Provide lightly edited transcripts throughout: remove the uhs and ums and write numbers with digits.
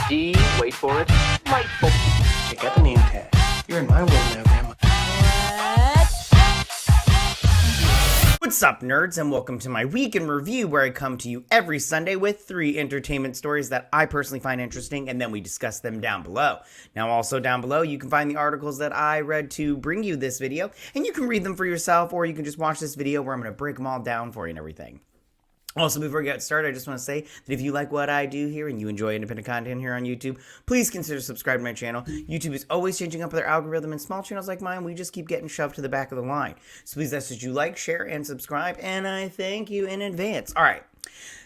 D, wait for it, delightful. Check out the name tag. You're in my world now, Grandma. What's up, nerds, and welcome to my week in review, where I come to you every Sunday with 3 entertainment stories that I personally find interesting, and then we discuss them down below. Now, also down below, you can find the articles that I read to bring you this video, and you can read them for yourself, or you can just watch this video where I'm going to break them all down for you and everything. Also, before we get started, I just want to say that if you like what I do here and you enjoy independent content here on YouTube, please consider subscribing to my channel. YouTube is always changing up their algorithm, and small channels like mine, we just keep getting shoved to the back of the line. So please ask that you like, share, and subscribe, and I thank you in advance. All right.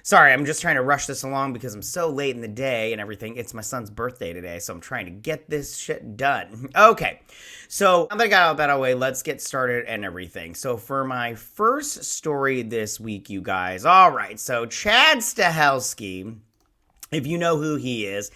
Sorry, I'm just trying to rush this along because I'm so late in the day and everything. It's my son's birthday today, so I'm trying to get this shit done. Okay, so now that I got all that out of the way, let's get started and everything. So for my first story this week, you guys, all right, so Chad Stahelski, if you know who he is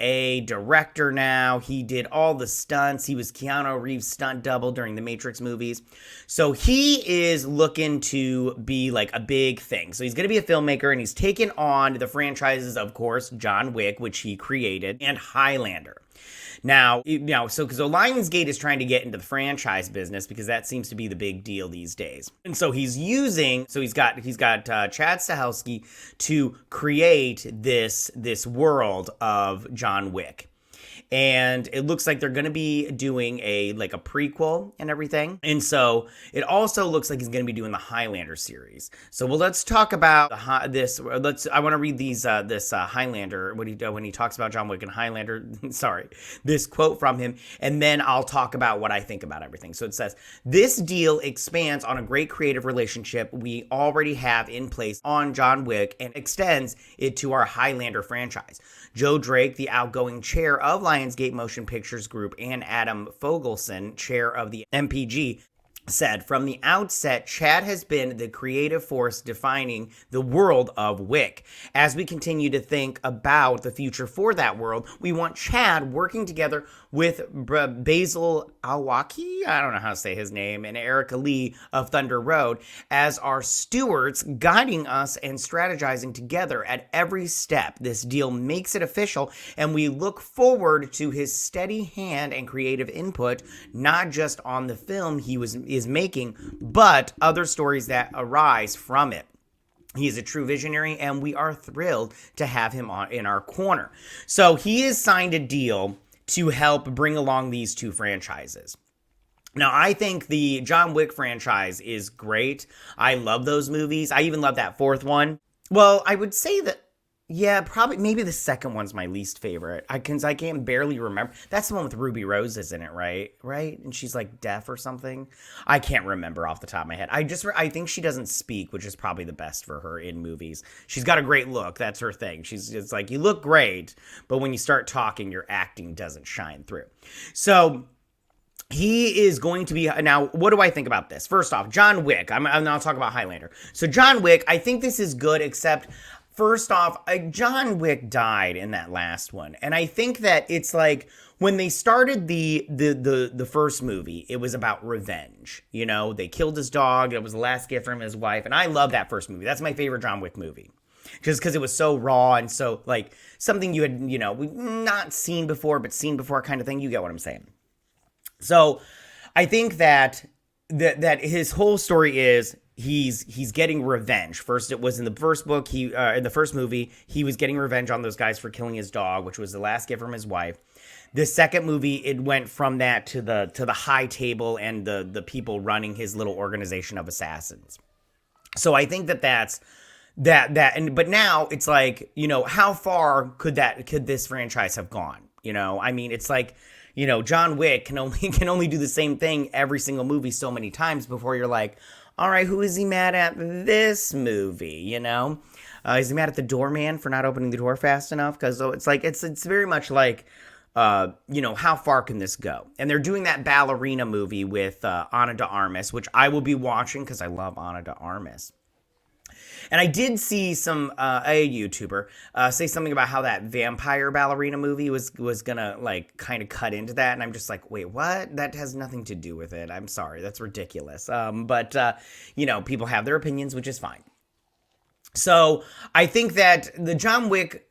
a director now. He did all the stunts. He was Keanu Reeves' stunt double during the Matrix movies. So he is looking to be like a big thing. So he's going to be a filmmaker, and he's taken on the franchises, of course, John Wick, which he created, and Highlander. Now, so Lionsgate is trying to get into the franchise business because that seems to be the big deal these days. And so he's got Chad Stahelski to create this world of John Wick. And it looks like they're going to be doing a prequel and everything. And so it also looks like he's going to be doing the Highlander series. So let's talk about this. I want to read this Highlander when he talks about John Wick and Highlander. Sorry, this quote from him, and then I'll talk about what I think about everything. So it says, "This deal expands on a great creative relationship we already have in place on John Wick and extends it to our Highlander franchise." Joe Drake, the outgoing chair of Lionsgate Motion Pictures Group, and Adam Fogelson, chair of the MPG, said, "From the outset, Chad has been the creative force defining the world of Wick. As we continue to think about the future for that world, we want Chad working together with Basil Awaki, I don't know how to say his name, and Erica Lee of Thunder Road as our stewards, guiding us and strategizing together at every step. This deal makes it official, and we look forward to his steady hand and creative input, not just on the film he is making, but other stories that arise from it. He is a true visionary, and we are thrilled to have him in our corner." So he has signed a deal to help bring along these two franchises. Now, I think the John Wick franchise is great. I love those movies. I even love that fourth one. Well, I would say that, yeah, probably maybe the second one's my least favorite. I can barely remember. That's the one with Ruby Roses in it, right? Right? And she's like deaf or something. I can't remember off the top of my head. I think she doesn't speak, which is probably the best for her in movies. She's got a great look. That's her thing. She's just like, you look great, but when you start talking, your acting doesn't shine through. So he is going to be, now, what do I think about this? First off, John Wick. I'm now talking about Highlander. So John Wick, I think this is good, except first off, John Wick died in that last one. And I think that it's like when they started the first movie, it was about revenge. You know, they killed his dog. It was the last gift from his wife. And I love that first movie. That's my favorite John Wick movie. Just because it was so raw and so like something you had, not seen before, but seen before kind of thing. You get what I'm saying. So I think that his whole story is he's getting revenge. First, it was in the first book. In the first movie, he was getting revenge on those guys for killing his dog, which was the last gift from his wife. The second movie, it went from that to the high table and the people running his little organization of assassins. So I think that's but now it's like, how far could this franchise have gone? I mean, it's like, John Wick can only do the same thing every single movie so many times before you're like, all right, who is he mad at this movie? Is he mad at the doorman for not opening the door fast enough? Because it's very much like, how far can this go? And they're doing that ballerina movie with Ana de Armas, which I will be watching because I love Ana de Armas. And I did see a YouTuber say something about how that vampire ballerina movie was gonna kind of cut into that, and I'm just like, wait, what? That has nothing to do with it. I'm sorry, that's ridiculous. But people have their opinions, which is fine. So I think that the John Wick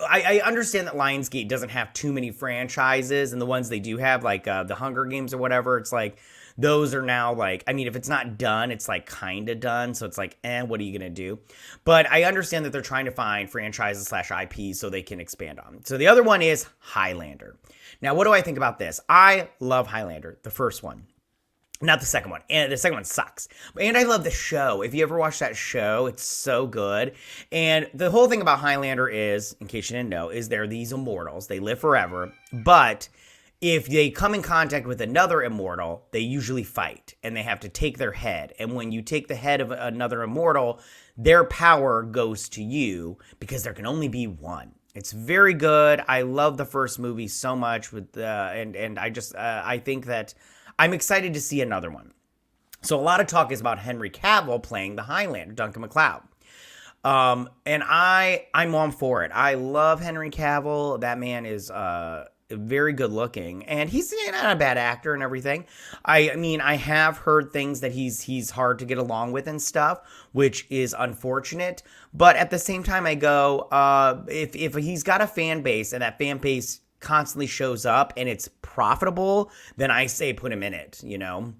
I understand that Lionsgate doesn't have too many franchises, and the ones they do have, like the Hunger Games or whatever, it's like those are now like, I mean, if it's not done, it's like kind of done. So it's like, what are you going to do? But I understand that they're trying to find franchises / IPs so they can expand on. So the other one is Highlander. Now, what do I think about this? I love Highlander, the first one. Not the second one. And the second one sucks. And I love the show. If you ever watch that show, it's so good. And the whole thing about Highlander is, in case you didn't know, is they're these immortals. They live forever. But if they come in contact with another immortal, they usually fight. And they have to take their head. And when you take the head of another immortal, their power goes to you because there can only be one. It's very good. I love the first movie so much. And I think that I'm excited to see another one. So a lot of talk is about Henry Cavill playing the Highlander, Duncan MacLeod. And I'm on for it. I love Henry Cavill. That man is very good looking, and he's not a bad actor and everything. I mean, I have heard things that he's hard to get along with and stuff, which is unfortunate. But at the same time, I go, if he's got a fan base and that fan base constantly shows up and it's profitable, then I say put him in it, you know.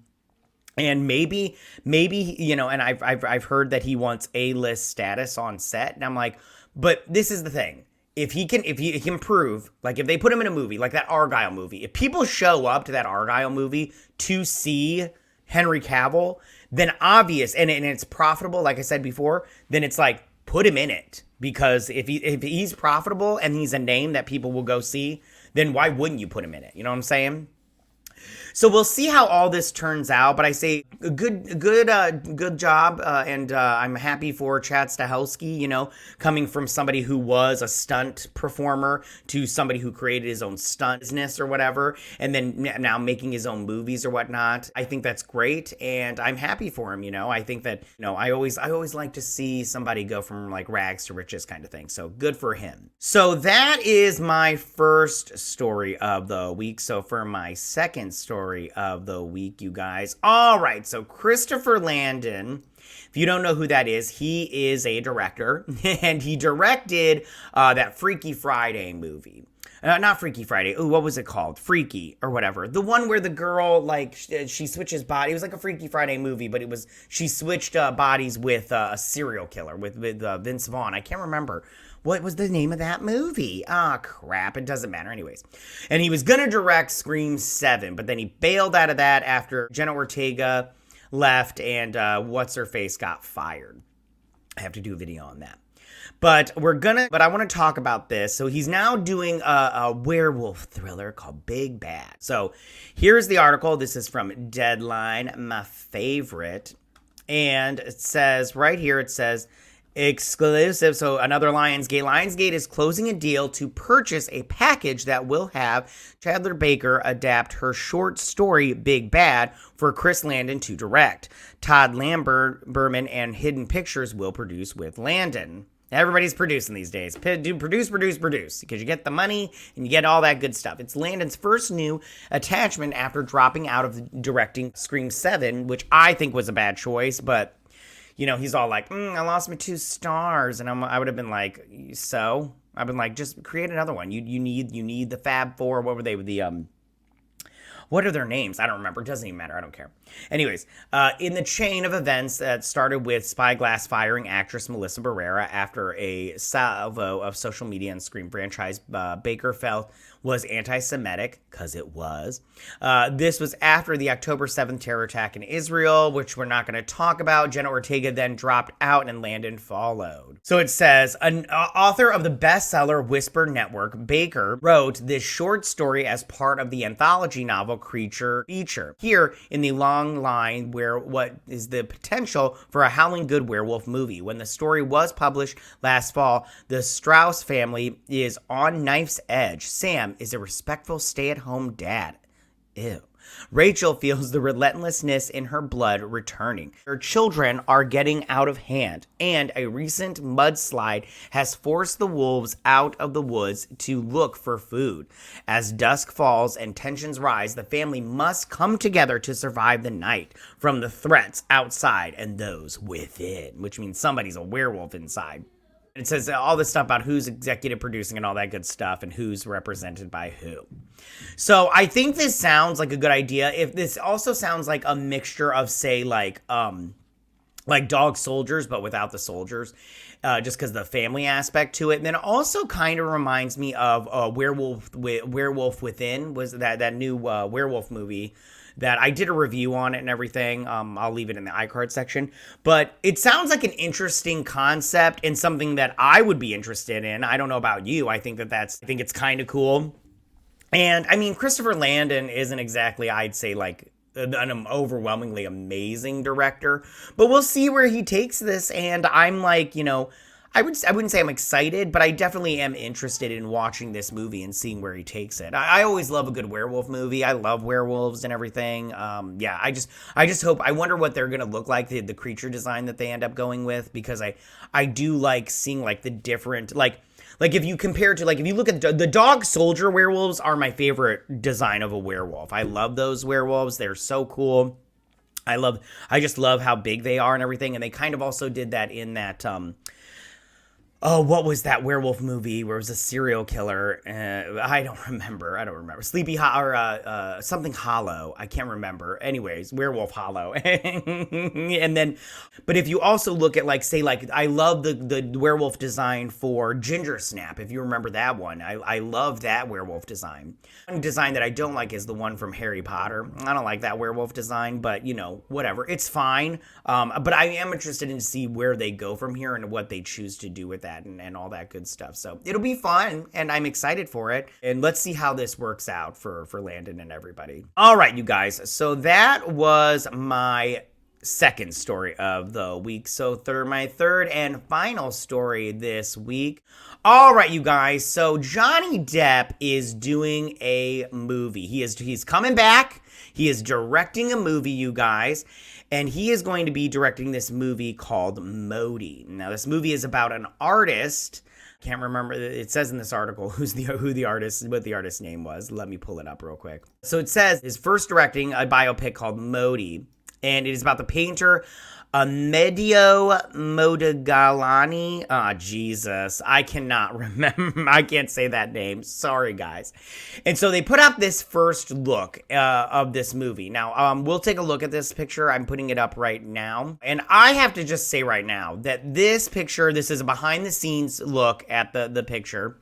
And maybe, you know, and I've heard that he wants A-list status on set, and I'm like, but this is the thing. If he can prove, like if they put him in a movie, like that Argyle movie, if people show up to that Argyle movie to see Henry Cavill, then and it's profitable, like I said before, then it's like, put him in it. Because if he's profitable and he's a name that people will go see, then why wouldn't you put him in it? You know what I'm saying? So we'll see how all this turns out, but I say good job, and I'm happy for Chad Stahelski, you know, coming from somebody who was a stunt performer to somebody who created his own stunt business or whatever, and then now making his own movies or whatnot. I think that's great, and I'm happy for him, you know. I think that, you know, I always like to see somebody go from like rags to riches kind of thing, so good for him. So that is my first story of the week. So for my second story of the week, you guys. All right, so Christopher Landon, if you don't know who that is, he is a director, and he directed that Freaky Friday movie. Not Freaky Friday. Ooh, what was it called? Freaky or whatever. The one where the girl, like, she switches body. It was like a Freaky Friday movie, but she switched bodies with a serial killer, with Vince Vaughn. I can't remember. What was the name of that movie? Ah, crap. It doesn't matter. Anyways. And he was going to direct Scream 7, but then he bailed out of that after Jenna Ortega left and What's-Her-Face got fired. I have to do a video on that. But I want to talk about this. So he's now doing a werewolf thriller called Big Bad. So here's the article. This is from Deadline, my favorite. And it says, right here, it says, exclusive. So another Lionsgate. Lionsgate is closing a deal to purchase a package that will have Chandler Baker adapt her short story Big Bad for Chris Landon to direct. Todd Lieberman and Hidden Pictures will produce with Landon. Everybody's producing these days. Produce, because you get the money and you get all that good stuff. It's Landon's first new attachment after dropping out of directing Scream 7, which I think was a bad choice, but you know, he's all like, I lost my 2 stars. And I would have been like, so? I've been like, just create another one. You need the Fab Four. What were they? What are their names? I don't remember. It doesn't even matter. I don't care. Anyways, in the chain of events that started with Spyglass firing actress Melissa Barrera after a salvo of social media and Scream franchise Baker felt was anti-Semitic, because it was. This was after the October 7th terror attack in Israel, which we're not going to talk about. Jenna Ortega then dropped out and Landon followed. So it says, an author of the bestseller Whisper Network, Baker wrote this short story as part of the anthology novel Creature Feature. Here in the long line where what is the potential for a howling good werewolf movie. When the story was published last fall, the Strauss family is on knife's edge. Sam is a respectful stay-at-home dad. Ew. Rachel feels the relentlessness in her blood returning. Her children are getting out of hand, and a recent mudslide has forced the wolves out of the woods to look for food. As dusk falls and tensions rise, the family must come together to survive the night from the threats outside and those within, which means somebody's a werewolf inside. It says all this stuff about who's executive producing and all that good stuff and who's represented by who. So I think this sounds like a good idea. If this also sounds like a mixture of, say, like Dog Soldiers, but without the soldiers, just because the family aspect to it. And then it also kind of reminds me of Werewolf Within, was that new werewolf movie that I did a review on it and everything. I'll leave it in the iCard section. But it sounds like an interesting concept and something that I would be interested in. I don't know about you. I think it's kind of cool. And I mean, Christopher Landon isn't exactly, I'd say, like an overwhelmingly amazing director, but we'll see where he takes this. And I'm like, I wouldn't say I'm excited, but I definitely am interested in watching this movie and seeing where he takes it. I always love a good werewolf movie. I love werewolves and everything. Yeah, I just hope, I wonder what they're gonna look like, the creature design that they end up going with, because I do like seeing like the different, like if you compare to, like, if you look at the Dog Soldier werewolves are my favorite design of a werewolf. I love those werewolves. They're so cool. I just love how big they are and everything. And they kind of also did that in that, what was that werewolf movie where it was a serial killer? I don't remember. Sleepy or something Hollow. I can't remember. Anyways, Werewolf Hollow. And then, but if you also look at, like, say, like, I love the werewolf design for Ginger Snap. If you remember that one, I love that werewolf design. One design that I don't like is the one from Harry Potter. I don't like that werewolf design, but whatever. It's fine. But I am interested in to see where they go from here and what they choose to do with that. And all that good stuff. So it'll be fun, and I'm excited for it. And let's see how this works out for Landon and everybody. All right, you guys. So that was my second story of the week. So my third and final story this week. All right, you guys. So Johnny Depp is doing a movie. He's coming back. He is directing a movie, you guys. And he is going to be directing this movie called Modi. Now, this movie is about an artist. Can't remember. It says in this article what the artist's name was. Let me pull it up real quick. So it says his first directing a biopic called Modi, and it is about the painter Amedeo Modigliani. Jesus, I cannot remember. I can't say that name. Sorry, guys. And so they put out this first look of this movie. Now, we'll take a look at this picture. I'm putting it up right now. And I have to just say right now that this is a behind-the-scenes look at the picture.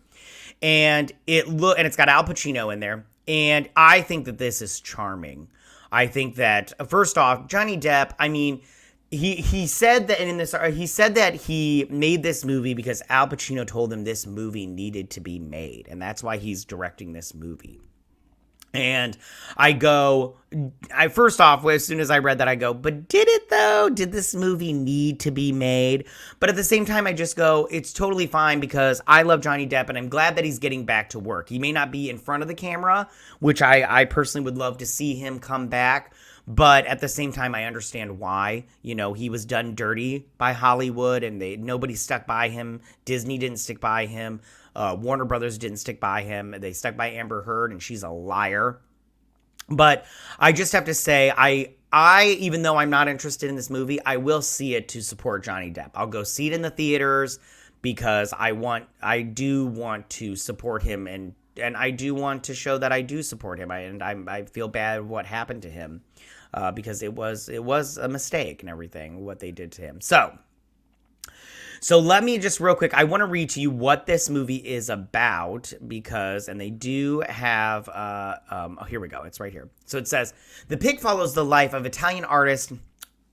And it's got Al Pacino in there. And I think that this is charming. I think that, first off, Johnny Depp, I mean, He said that he made this movie because Al Pacino told him this movie needed to be made, and that's why he's directing this movie. And first off, as soon as I read that, I go, but did it though? Did this movie need to be made? But at the same time, I just go, it's totally fine because I love Johnny Depp and I'm glad that he's getting back to work. He may not be in front of the camera, which I personally would love to see him come back. But at the same time, I understand why. He was done dirty by Hollywood and nobody stuck by him. Disney didn't stick by him. Warner Brothers didn't stick by him. They stuck by Amber Heard, and she's a liar. But I just have to say, I even though I'm not interested in this movie, I will see it to support Johnny Depp. I'll go see it in the theaters because I do want to support him and I do want to show that I do support him. I feel bad what happened to him because it was a mistake and everything what they did to him. So let me just real quick, I want to read to you what this movie is about and they do have, here we go. It's right here. So it says, the pic follows the life of Italian artist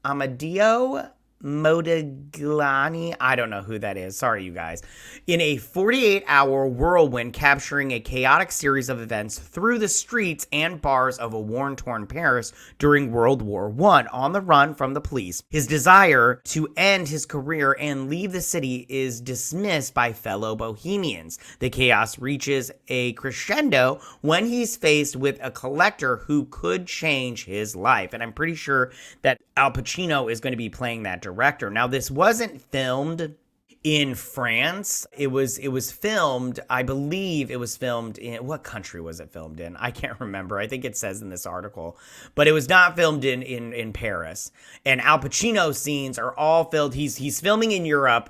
Amedeo Modigliani, I don't know who that is, sorry you guys, in a 48-hour whirlwind capturing a chaotic series of events through the streets and bars of a war-torn Paris during World War I, on the run from the police. His desire to end his career and leave the city is dismissed by fellow bohemians. The chaos reaches a crescendo when he's faced with a collector who could change his life, and I'm pretty sure that Al Pacino is going to be playing that director. Now, this wasn't filmed in France. It was filmed, I believe it was filmed in, what country was it filmed in? I can't remember. I think it says in this article. But it was not filmed in Paris. And Al Pacino's scenes are all filmed. He's filming in Europe.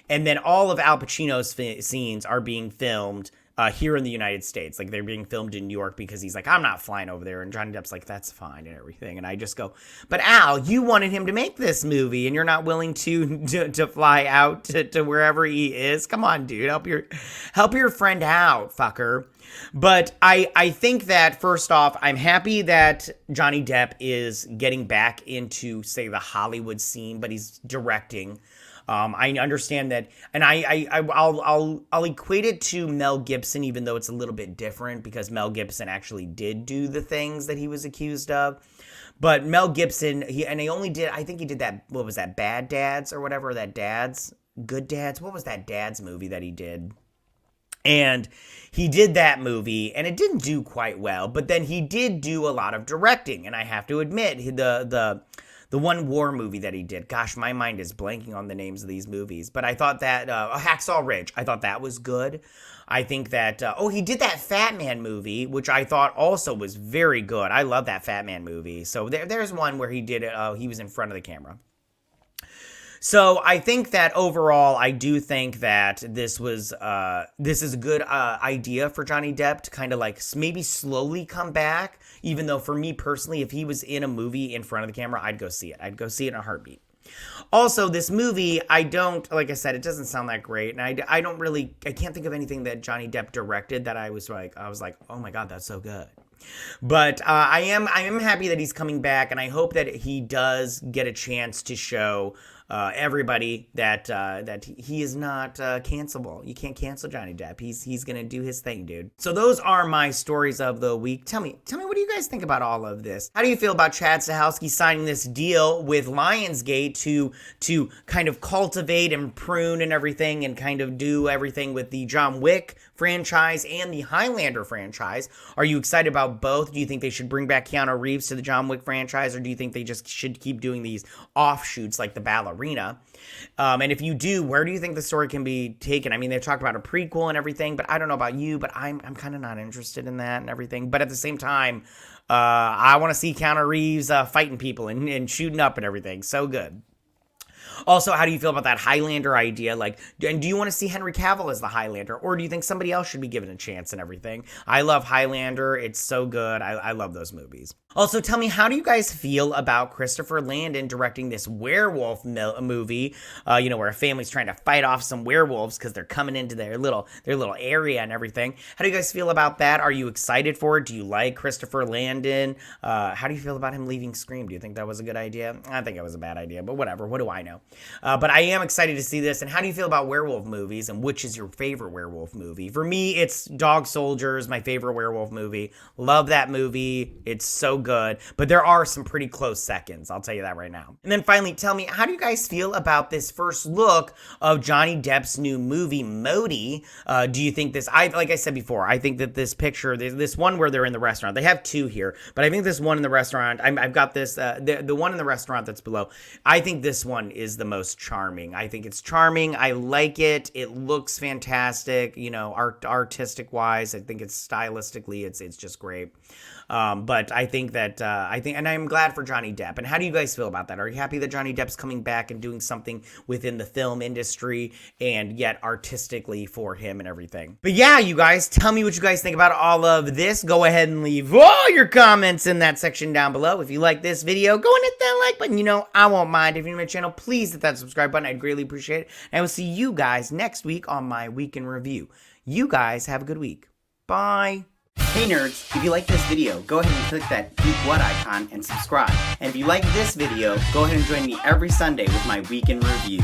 And then all of Al Pacino's scenes are being filmed here in the United States. Like, they're being filmed in New York because he's like, I'm not flying over there. And Johnny Depp's like, that's fine and everything. And I just go, but Al, you wanted him to make this movie and you're not willing to fly out to wherever he is. Come on, dude. Help your friend out, fucker. But I think that, first off, I'm happy that Johnny Depp is getting back into, say, the Hollywood scene, but he's directing. I understand that, and I'll equate it to Mel Gibson, even though it's a little bit different because Mel Gibson actually did do the things that he was accused of. But Mel Gibson, I think he did that, what was that, Bad Dads or whatever, Good Dads? What was that Dads movie that he did? And he did that movie, and it didn't do quite well, but then he did do a lot of directing, and I have to admit, the one war movie that he did. Gosh, my mind is blanking on the names of these movies. But I thought that, Hacksaw Ridge, I thought that was good. I think that, he did that Fat Man movie, which I thought also was very good. I love that Fat Man movie. So there's one where he did it, he was in front of the camera. So I think that overall, I do think that this is a good idea for Johnny Depp to kind of like maybe slowly come back. Even though for me personally, if he was in a movie in front of the camera, I'd go see it. I'd go see it in a heartbeat. Also, this movie, like I said, it doesn't sound that great. And I can't think of anything that Johnny Depp directed that I was like, oh my God, that's so good. But I am happy that he's coming back, and I hope that he does get a chance to show everybody that he is not cancelable. You can't cancel Johnny Depp. He's gonna do his thing, dude. So those are my stories of the week. Tell me, what do you guys think about all of this? How do you feel about Chad Stahelski signing this deal with Lionsgate to kind of cultivate and prune and everything, and kind of do everything with the John Wick franchise and the Highlander franchise? Are you excited about both? Do you think they should bring back Keanu Reeves to the John Wick franchise, or do you think they just should keep doing these offshoots like the Ballerina? And if you do, where do you think the story can be taken? I mean, they've talked about a prequel and everything, but I don't know about you, but I'm kind of not interested in that and everything. But at the same time, I want to see Keanu Reeves fighting people and shooting up and everything. So good. Also, how do you feel about that Highlander idea? Like, and do you want to see Henry Cavill as the Highlander, or do you think somebody else should be given a chance and everything? I love Highlander. It's so good. I love those movies. Also, tell me, how do you guys feel about Christopher Landon directing this werewolf movie, where a family's trying to fight off some werewolves because they're coming into their little area and everything? How do you guys feel about that? Are you excited for it? Do you like Christopher Landon? How do you feel about him leaving Scream? Do you think that was a good idea? I think it was a bad idea, but whatever. What do I know? But I am excited to see this. And how do you feel about werewolf movies, and which is your favorite werewolf movie? For me, it's Dog Soldiers, my favorite werewolf movie. Love that movie. It's so good. But there are some pretty close seconds. I'll tell you that right now. And then finally, tell me, how do you guys feel about this first look of Johnny Depp's new movie, Modi? Do you think this, like I said before, I think that this picture, this one where they're in the restaurant, they have two here, but I think this one in the restaurant, I've got this, the one in the restaurant that's below, I think this one is the most charming. I think it's charming. I like it. It looks fantastic, artistic wise. I think it's stylistically, it's just great. But I think that, and I'm glad for Johnny Depp. And how do you guys feel about that? Are you happy that Johnny Depp's coming back and doing something within the film industry and yet artistically for him and everything? But yeah, you guys, tell me what you guys think about all of this. Go ahead and leave all your comments in that section down below. If you like this video, go and hit that like button. I won't mind. If you're new to my channel, please hit that subscribe button. I'd greatly appreciate it. And I will see you guys next week on my week in review. You guys have a good week. Bye. Hey nerds, if you like this video, go ahead and click that Geek What icon and subscribe. And if you like this video, go ahead and join me every Sunday with my Week in Review.